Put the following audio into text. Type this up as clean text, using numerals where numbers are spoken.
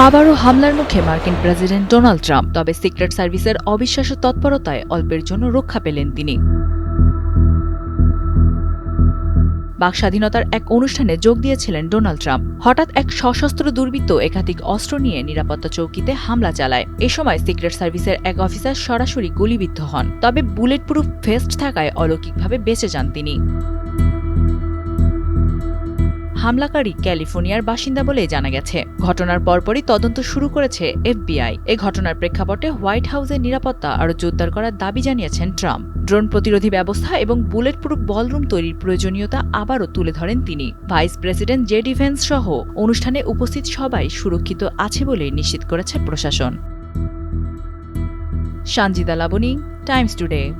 আবারও হামলার মুখে মার্কিন প্রেসিডেন্ট ডোনাল্ড ট্রাম্প। তবে সিক্রেট সার্ভিসের অবিশ্বাস্য তৎপরতায় অল্পের জন্য রক্ষা পেলেন তিনি। বাক স্বাধীনতার এক অনুষ্ঠানে যোগ দিয়েছিলেন ডোনাল্ড ট্রাম্প। হঠাৎ এক সশস্ত্র দুর্বৃত্ত একাধিক অস্ত্র নিয়ে নিরাপত্তা চৌকিতে হামলা চালায়। এ সময় সিক্রেট সার্ভিসের এক অফিসার সরাসরি গুলিবিদ্ধ হন। তবে বুলেট প্রুফ ভেস্ট থাকায় অলৌকিকভাবে বেঁচে যান তিনি। হামলাকারী ক্যালিফোর্নিয়ার বাসিন্দা বলে জানা গেছে। ঘটনার পরপরই তদন্ত শুরু করেছে এফবিআই। এ ঘটনার প্রেক্ষাপটে হোয়াইট হাউসের নিরাপত্তা আরও জোরদার করার দাবি জানিয়েছেন ট্রাম্প। ড্রোন প্রতিরোধী ব্যবস্থা এবং বুলেট প্রুফ বলরুম তৈরির প্রয়োজনীয়তা আবারও তুলে ধরেন তিনি। ভাইস প্রেসিডেন্ট জেডি ভেন্স সহ অনুষ্ঠানে উপস্থিত সবাই সুরক্ষিত আছে বলে নিশ্চিত করেছে প্রশাসন। Sanjida Laboni, Times today.